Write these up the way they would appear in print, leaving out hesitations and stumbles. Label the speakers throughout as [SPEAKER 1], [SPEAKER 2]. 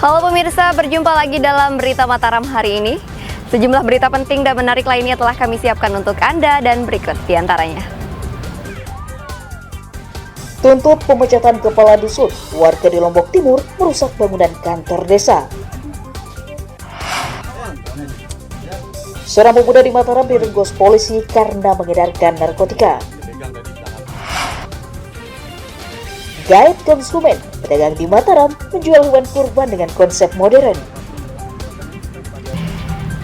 [SPEAKER 1] Halo pemirsa, berjumpa lagi dalam Berita Mataram hari ini. Sejumlah berita penting dan menarik lainnya telah kami siapkan untuk Anda dan berikut diantaranya.
[SPEAKER 2] Tuntut pemecatan kepala dusun, warga di Lombok Timur merusak bangunan kantor desa. Seorang pemuda di Mataram diringkus polisi karena mengedarkan narkotika. Guide konsumen, pedagang di Mataram menjual hewan kurban dengan konsep modern.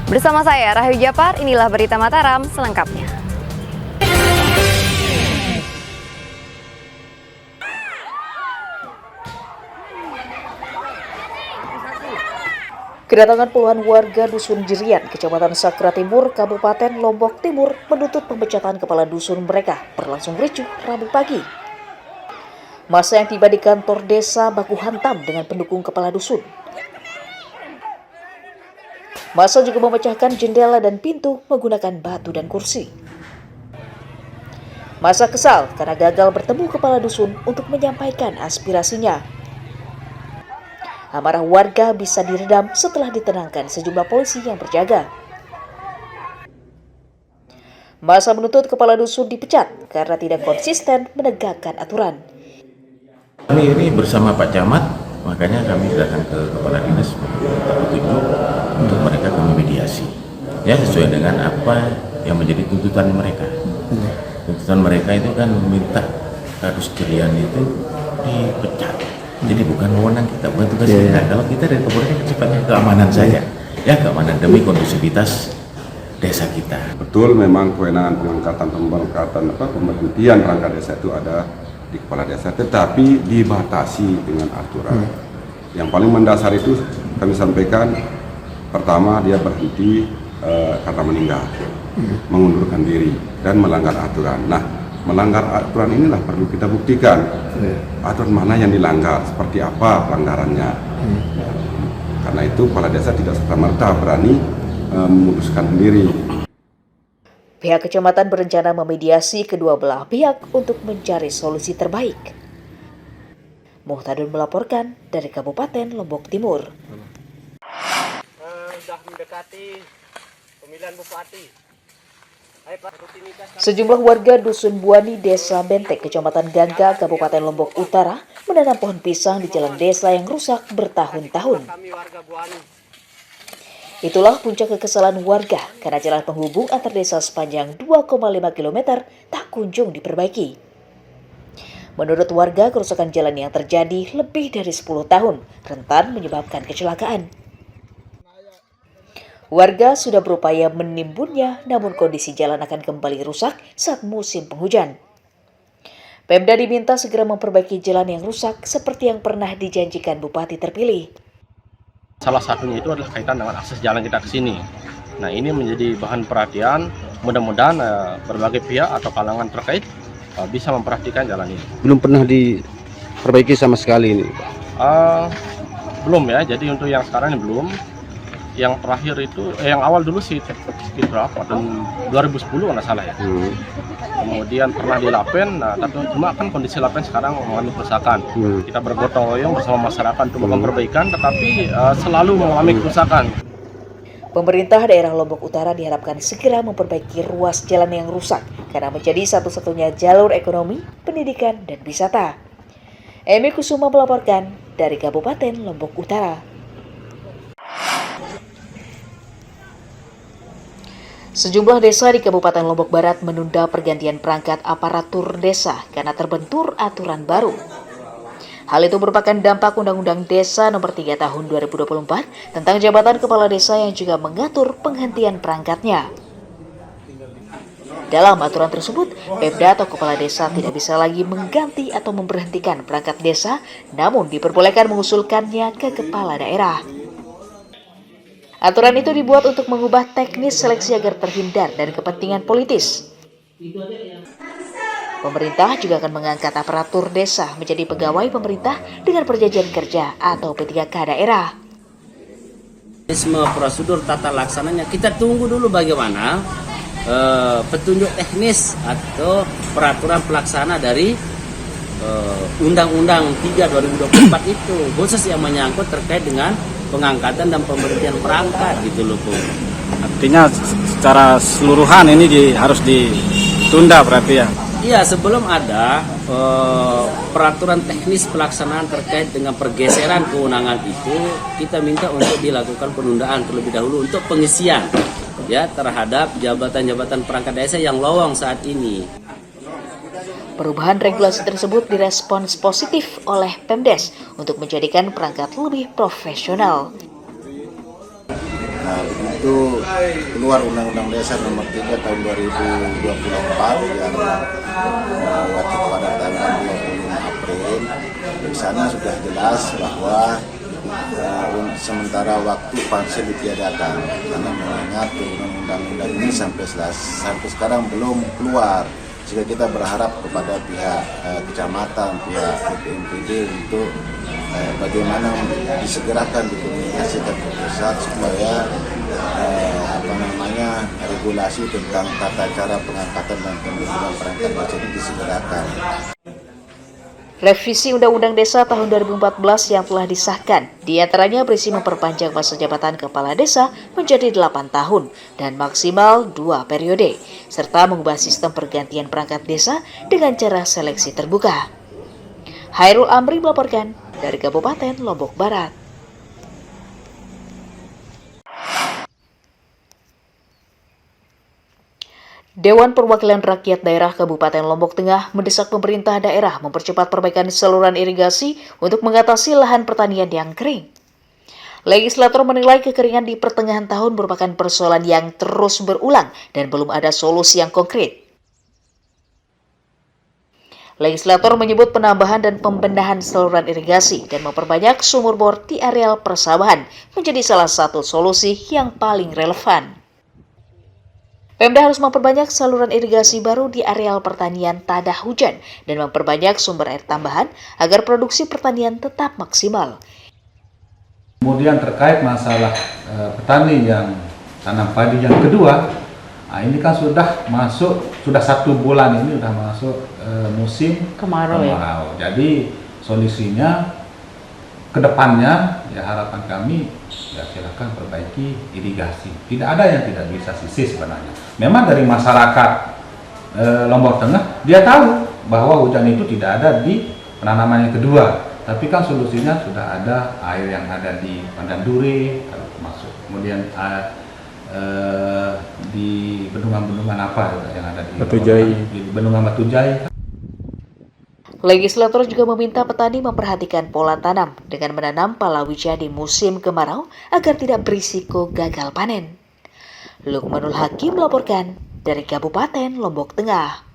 [SPEAKER 1] Bersama saya Rahayu Japar, inilah Berita Mataram selengkapnya.
[SPEAKER 2] Kedatangan puluhan warga Dusun Jirian, Kecamatan Sakra Timur, Kabupaten Lombok Timur menuntut pemecatan kepala dusun mereka berlangsung ricuh Rabu pagi. Masa yang tiba di kantor desa baku hantam dengan pendukung kepala dusun. Masa juga memecahkan jendela dan pintu menggunakan batu dan kursi. Masa kesal karena gagal bertemu kepala dusun untuk menyampaikan aspirasinya. Amarah warga bisa diredam setelah ditenangkan sejumlah polisi yang berjaga. Masa menuntut kepala dusun dipecat karena tidak konsisten menegakkan aturan.
[SPEAKER 3] Kami ini bersama Pak Camat, makanya kami datang ke Kepala Dinas petunjuk untuk mereka ke mediasi. Ya, sesuai dengan apa yang menjadi tuntutan mereka. Tuntutan mereka itu kan meminta Kardus Jirian itu dipecat. Jadi bukan wewenang kita, bukan tugas kita. Kalau kita dari kepolisian sifatnya keamanan saja, ya keamanan demi kondusivitas desa kita.
[SPEAKER 4] Betul, memang kewenangan pemberhentian perangkat desa itu ada di kepala desa, tetapi dibatasi dengan aturan. Yang paling mendasar itu kami sampaikan, pertama dia berhenti karena meninggal, mengundurkan diri dan melanggar aturan. Nah, melanggar aturan inilah perlu kita buktikan. Aturan mana yang dilanggar, seperti apa pelanggarannya. Karena itu kepala desa tidak serta-merta berani memutuskan sendiri.
[SPEAKER 2] Pihak kecamatan berencana memediasi kedua belah pihak untuk mencari solusi terbaik. Muhtadun melaporkan dari Kabupaten Lombok Timur.
[SPEAKER 5] Sudah mendekati pemilihan bupati.
[SPEAKER 2] Sejumlah warga Dusun Buani, Desa Bentek, Kecamatan Gangga, Kabupaten Lombok Utara menanam pohon pisang di jalan desa yang rusak bertahun-tahun. Itulah puncak kekesalan warga karena jalan penghubung antar desa sepanjang 2,5 km tak kunjung diperbaiki. Menurut warga, kerusakan jalan yang terjadi lebih dari 10 tahun rentan menyebabkan kecelakaan. Warga sudah berupaya menimbunnya, namun kondisi jalan akan kembali rusak saat musim penghujan. Pemda diminta segera memperbaiki jalan yang rusak seperti yang pernah dijanjikan Bupati terpilih.
[SPEAKER 5] Salah satunya itu adalah kaitan dengan akses jalan kita ke sini. Nah, ini menjadi bahan perhatian. Mudah-mudahan berbagai pihak atau kalangan terkait bisa memperhatikan jalan ini.
[SPEAKER 6] Belum pernah diperbaiki sama sekali ini?
[SPEAKER 5] Belum ya. Jadi untuk yang sekarang ini belum. Yang terakhir itu, yang awal dulu sih berapa? Dan 2010 nggak salah ya. Kemudian pernah di Lapen, nah, tapi cuma kan kondisi Lapen sekarang mengalami kerusakan. Kita bergotong royong bersama masyarakat untuk melakukan perbaikan, tetapi selalu mengalami kerusakan.
[SPEAKER 2] Pemerintah daerah Lombok Utara diharapkan segera memperbaiki ruas jalan yang rusak karena menjadi satu-satunya jalur ekonomi, pendidikan, dan wisata. Emi Kusuma melaporkan dari Kabupaten Lombok Utara. Sejumlah desa di Kabupaten Lombok Barat menunda pergantian perangkat aparatur desa karena terbentur aturan baru. Hal itu merupakan dampak Undang-Undang Desa Nomor 3 Tahun 2024 tentang jabatan kepala desa yang juga mengatur penghentian perangkatnya. Dalam aturan tersebut, Pemda atau kepala desa tidak bisa lagi mengganti atau memberhentikan perangkat desa, namun diperbolehkan mengusulkannya ke kepala daerah. Aturan itu dibuat untuk mengubah teknis seleksi agar terhindar dari kepentingan politis. Pemerintah juga akan mengangkat aparatur desa menjadi pegawai pemerintah dengan perjanjian kerja atau P3K daerah.
[SPEAKER 7] Semua prosedur tata laksananya kita tunggu dulu bagaimana petunjuk teknis atau peraturan pelaksana dari Undang-Undang 3 2024 itu khusus yang menyangkut terkait dengan pengangkatan dan pemberhentian perangkat gitu loh, Bung.
[SPEAKER 6] Artinya secara keseluruhan ini harus ditunda berarti ya?
[SPEAKER 7] Iya, sebelum ada peraturan teknis pelaksanaan terkait dengan pergeseran kewenangan itu, kita minta untuk dilakukan penundaan terlebih dahulu untuk pengisian ya terhadap jabatan-jabatan perangkat desa yang lowong saat ini.
[SPEAKER 2] Perubahan regulasi tersebut direspons positif oleh Pemdes untuk menjadikan perangkat lebih profesional.
[SPEAKER 8] Nah, begitu keluar Undang-Undang Desa Nomor 3 Tahun 2024 yang mengacu pada tanggal 25 April, di sana sudah jelas bahwa sementara waktu pansil ditiadakan karena mengingat undang-undang ini sampai sekarang belum keluar. Jika kita berharap kepada pihak kecamatan, pihak BPMPD untuk bagaimana disegerakan dikomunikasikan ke pusat supaya regulasi tentang tata cara pengangkatan dan pembentukan perangkat desa ini disegerakan.
[SPEAKER 2] Revisi Undang-Undang Desa tahun 2014 yang telah disahkan, diantaranya berisi memperpanjang masa jabatan kepala desa menjadi 8 tahun dan maksimal 2 periode, serta mengubah sistem pergantian perangkat desa dengan cara seleksi terbuka. Hairul Amri melaporkan dari Kabupaten Lombok Barat. Dewan Perwakilan Rakyat Daerah Kabupaten Lombok Tengah mendesak pemerintah daerah mempercepat perbaikan saluran irigasi untuk mengatasi lahan pertanian yang kering. Legislator menilai kekeringan di pertengahan tahun merupakan persoalan yang terus berulang dan belum ada solusi yang konkret. Legislator menyebut penambahan dan pembenahan saluran irigasi dan memperbanyak sumur bor di areal persawahan menjadi salah satu solusi yang paling relevan. Pemda harus memperbanyak saluran irigasi baru di areal pertanian tada hujan dan memperbanyak sumber air tambahan agar produksi pertanian tetap maksimal.
[SPEAKER 9] Kemudian terkait masalah petani yang tanam padi yang kedua, ini kan sudah 1 bulan ini sudah masuk musim kemarau. Jadi solusinya ke depannya ya harapan kami ya silakan perbaiki irigasi. Tidak ada yang tidak bisa sisir sebenarnya. Memang dari masyarakat Lombok Tengah dia tahu bahwa hujan itu tidak ada di penanaman yang kedua. Tapi kan solusinya sudah ada air yang ada di Pandan Duri masuk. Kemudian di bendungan-bendungan apa yang ada di Bendungan Batujai.
[SPEAKER 2] Legislator juga meminta petani memperhatikan pola tanam dengan menanam palawija di musim kemarau agar tidak berisiko gagal panen. Lukmanul Hakim melaporkan dari Kabupaten Lombok Tengah.